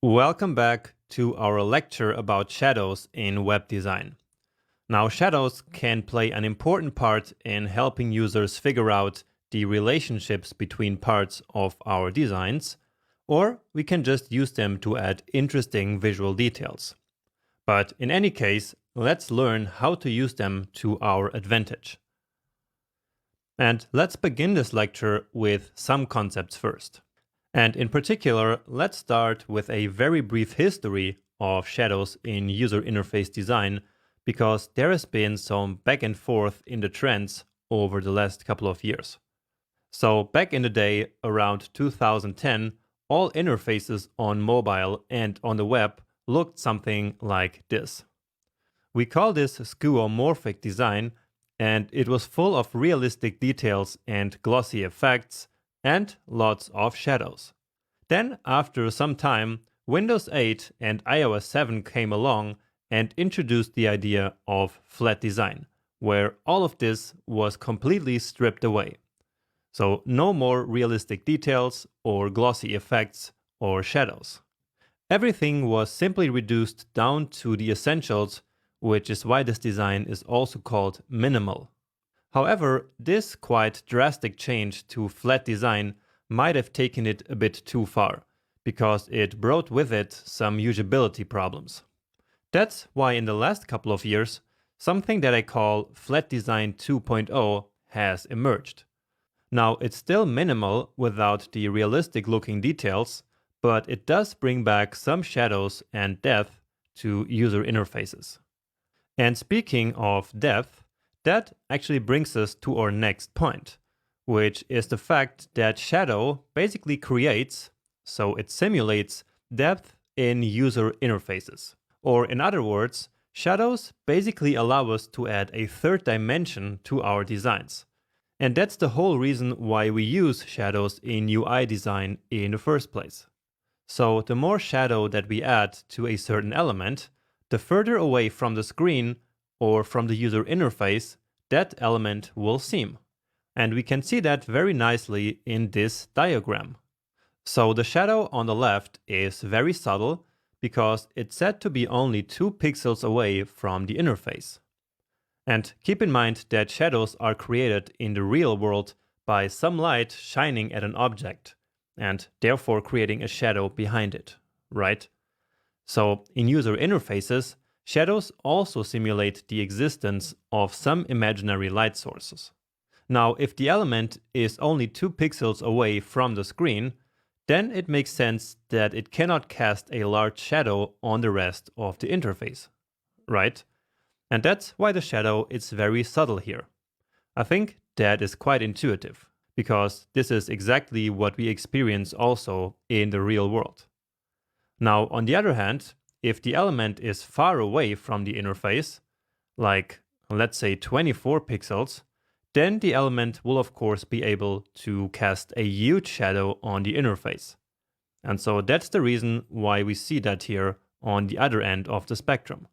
Welcome back to our lecture about shadows in web design. Now, shadows can play an important part in helping users figure out the relationships between parts of our designs, or we can just use them to add interesting visual details. But in any case, let's learn how to use them to our advantage. And let's begin this lecture with some concepts first. And in particular, let's start with a very brief history of shadows in user interface design, because there has been some back and forth in the trends over the last couple of years. So back in the day, around 2010, all interfaces on mobile and on the web looked something like this. We call this skeuomorphic design, and it was full of realistic details and glossy effects, and lots of shadows. Then, after some time, Windows 8 and iOS 7 came along and introduced the idea of flat design, where all of this was completely stripped away. So no more realistic details or glossy effects or shadows. Everything was simply reduced down to the essentials, which is why this design is also called minimal. However, this quite drastic change to flat design might have taken it a bit too far, because it brought with it some usability problems. That's why in the last couple of years, something that I call Flat Design 2.0 has emerged. Now, it's still minimal without the realistic looking details, but it does bring back some shadows and depth to user interfaces. And speaking of depth, that actually brings us to our next point, which is the fact that shadow basically creates, so it simulates, depth in user interfaces. Or in other words, shadows basically allow us to add a third dimension to our designs. And that's the whole reason why we use shadows in UI design in the first place. So the more shadow that we add to a certain element, the further away from the screen or from the user interface that element will seem. And we can see that very nicely in this diagram. So the shadow on the left is very subtle because it's said to be only 2 pixels away from the interface. And keep in mind that shadows are created in the real world by some light shining at an object, and therefore creating a shadow behind it, right? So in user interfaces, shadows also simulate the existence of some imaginary light sources. Now, if the element is only 2 pixels away from the screen, then it makes sense that it cannot cast a large shadow on the rest of the interface, right? And that's why the shadow is very subtle here. I think that is quite intuitive, because this is exactly what we experience also in the real world. Now, on the other hand, if the element is far away from the interface, like let's say 24 pixels, then the element will of course be able to cast a huge shadow on the interface. And so that's the reason why we see that here on the other end of the spectrum.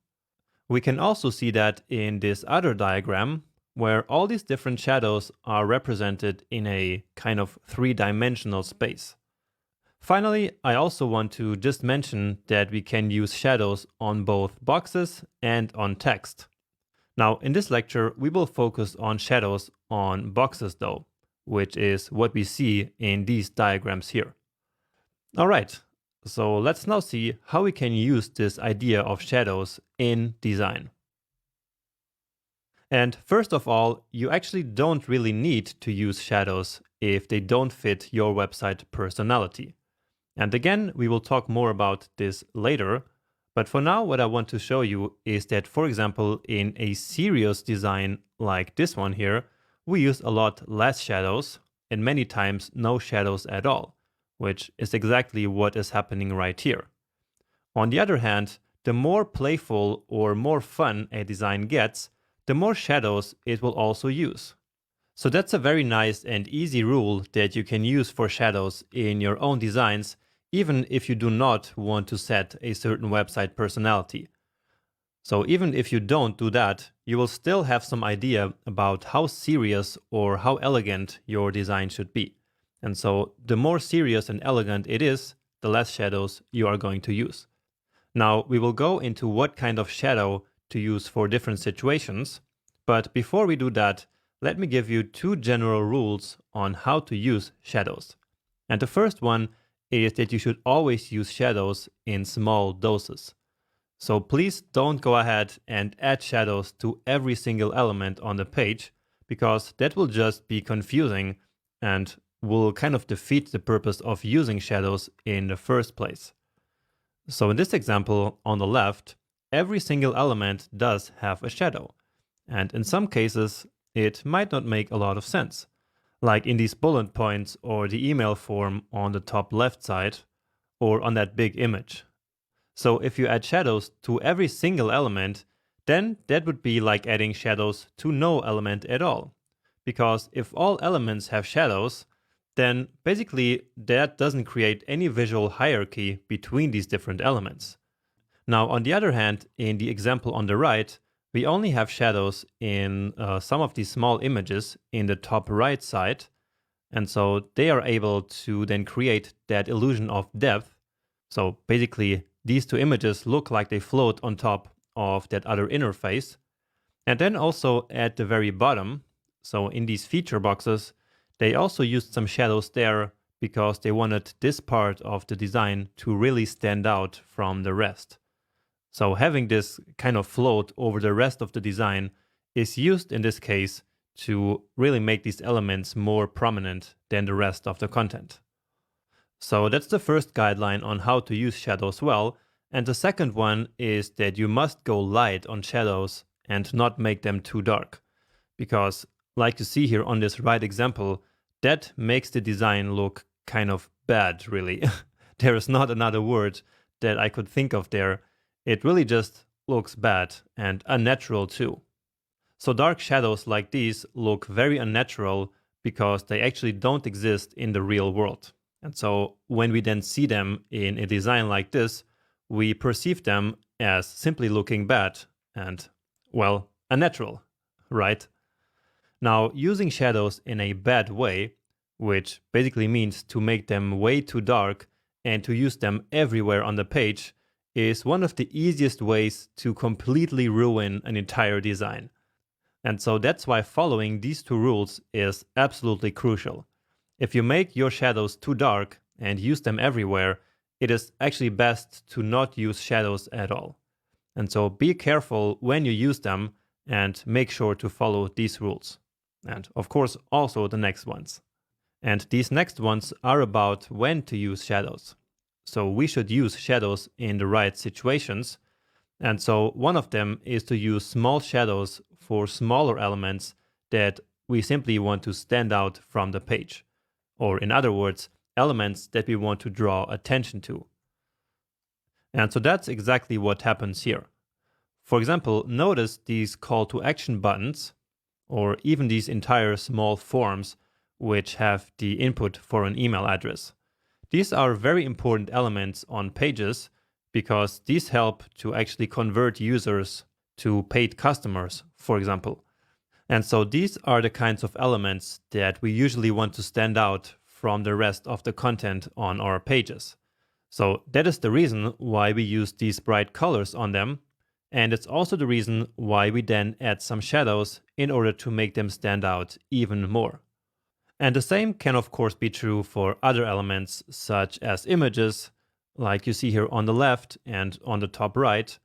We can also see that in this other diagram, where all these different shadows are represented in a kind of 3-dimensional space. Finally, I also want to just mention that we can use shadows on both boxes and on text. Now, in this lecture, we will focus on shadows on boxes though, which is what we see in these diagrams here. All right, so let's now see how we can use this idea of shadows in design. And first of all, you actually don't really need to use shadows if they don't fit your website personality. And again, we will talk more about this later, but for now what I want to show you is that, for example, in a serious design like this one here, we use a lot less shadows and many times no shadows at all, which is exactly what is happening right here. On the other hand, the more playful or more fun a design gets, the more shadows it will also use. So that's a very nice and easy rule that you can use for shadows in your own designs, even if you do not want to set a certain website personality. So even if you don't do that, you will still have some idea about how serious or how elegant your design should be. And so the more serious and elegant it is, the less shadows you are going to use. Now, we will go into what kind of shadow to use for different situations, but before we do that, let me give you two general rules on how to use shadows. And the first one is that you should always use shadows in small doses. So please don't go ahead and add shadows to every single element on the page, because that will just be confusing and will kind of defeat the purpose of using shadows in the first place. So in this example on the left, every single element does have a shadow. And in some cases, it might not make a lot of sense, like in these bullet points or the email form on the top left side, or on that big image. So if you add shadows to every single element, then that would be like adding shadows to no element at all. Because if all elements have shadows, then basically that doesn't create any visual hierarchy between these different elements. Now, on the other hand, in the example on the right, we only have shadows in some of these small images in the top right side. And so they are able to then create that illusion of depth. So basically, these two images look like they float on top of that other interface. And then also at the very bottom, so in these feature boxes, they also used some shadows there because they wanted this part of the design to really stand out from the rest. So having this kind of float over the rest of the design is used in this case to really make these elements more prominent than the rest of the content. So that's the first guideline on how to use shadows well. And the second one is that you must go light on shadows and not make them too dark. Because like you see here on this right example, that makes the design look kind of bad, really. There is not another word that I could think of there. It really just looks bad and unnatural too. So dark shadows like these look very unnatural because they actually don't exist in the real world. And so when we then see them in a design like this, we perceive them as simply looking bad and, well, unnatural, right? Now, using shadows in a bad way, which basically means to make them way too dark and to use them everywhere on the page, is one of the easiest ways to completely ruin an entire design. And so that's why following these two rules is absolutely crucial. If you make your shadows too dark and use them everywhere, it is actually best to not use shadows at all. And so be careful when you use them and make sure to follow these rules. And of course, also the next ones. And these next ones are about when to use shadows. So we should use shadows in the right situations. And so one of them is to use small shadows for smaller elements that we simply want to stand out from the page. Or in other words, elements that we want to draw attention to. And so that's exactly what happens here. For example, notice these call to action buttons, or even these entire small forms which have the input for an email address. These are very important elements on pages because these help to actually convert users to paid customers, for example. And so these are the kinds of elements that we usually want to stand out from the rest of the content on our pages. So that is the reason why we use these bright colors on them. And it's also the reason why we then add some shadows in order to make them stand out even more. And the same can of course be true for other elements such as images, like you see here on the left and on the top right,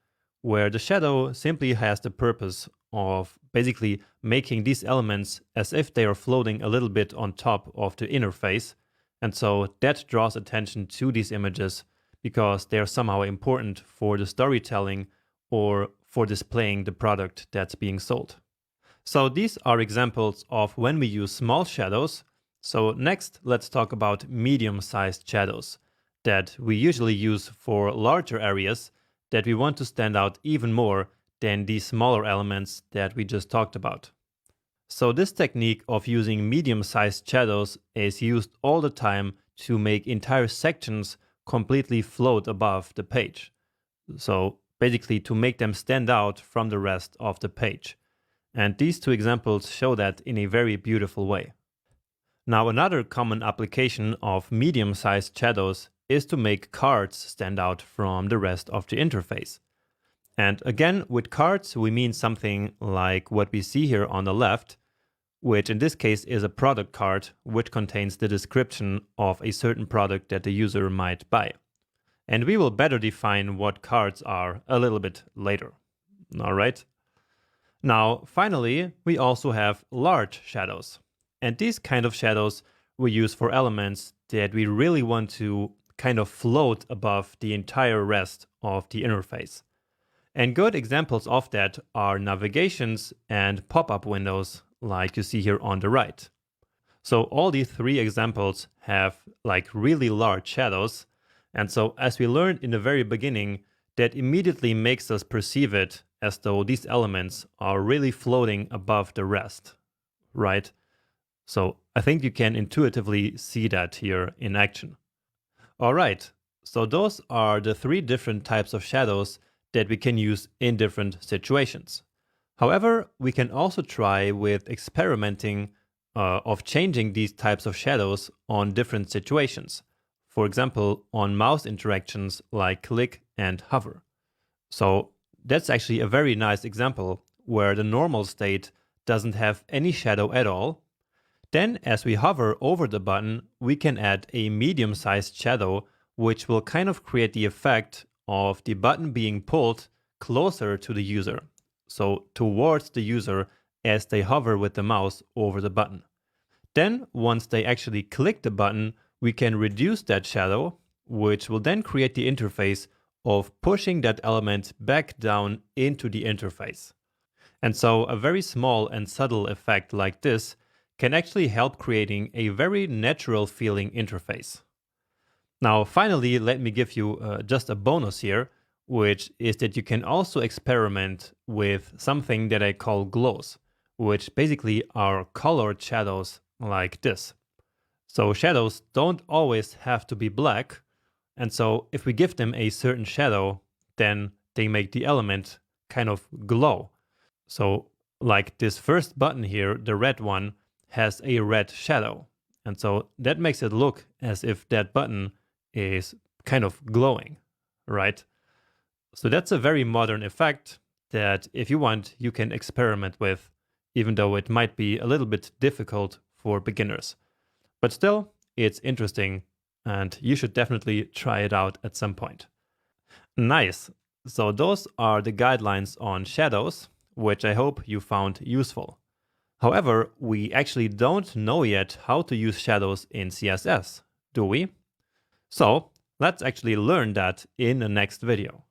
where the shadow simply has the purpose of basically making these elements as if they are floating a little bit on top of the interface. And so that draws attention to these images because they are somehow important for the storytelling or for displaying the product that's being sold. So these are examples of when we use small shadows. So next, let's talk about medium-sized shadows that we usually use for larger areas that we want to stand out even more than these smaller elements that we just talked about. So this technique of using medium-sized shadows is used all the time to make entire sections completely float above the page. So basically to make them stand out from the rest of the page. And these two examples show that in a very beautiful way. Now, another common application of medium-sized shadows is to make cards stand out from the rest of the interface. And again, with cards, we mean something like what we see here on the left, which in this case is a product card, which contains the description of a certain product that the user might buy. And we will better define what cards are a little bit later. All right. Now, finally, we also have large shadows. And these kind of shadows we use for elements that we really want to kind of float above the entire rest of the interface. And good examples of that are navigations and pop-up windows like you see here on the right. So all these three examples have like really large shadows. And so as we learned in the very beginning, that immediately makes us perceive it as though these elements are really floating above the rest, right? So I think you can intuitively see that here in action. All right, so those are the three different types of shadows that we can use in different situations. However, we can also try with experimenting of changing these types of shadows on different situations. For example, on mouse interactions like click and hover. So that's actually a very nice example where the normal state doesn't have any shadow at all. Then as we hover over the button, we can add a medium-sized shadow, which will kind of create the effect of the button being pulled closer to the user. So towards the user as they hover with the mouse over the button. Then once they actually click the button, we can reduce that shadow, which will then create the interface of pushing that element back down into the interface. And so a very small and subtle effect like this can actually help creating a very natural feeling interface. Now, finally, let me give you just a bonus here, which is that you can also experiment with something that I call glows, which basically are colored shadows like this. So shadows don't always have to be black. And so if we give them a certain shadow, then they make the element kind of glow. So like this first button here, the red one, has a red shadow. And so that makes it look as if that button is kind of glowing, right? So that's a very modern effect that if you want, you can experiment with, even though it might be a little bit difficult for beginners. But still, it's interesting and you should definitely try it out at some point. Nice. So those are the guidelines on shadows, which I hope you found useful. However, we actually don't know yet how to use shadows in CSS, do we? So let's actually learn that in the next video.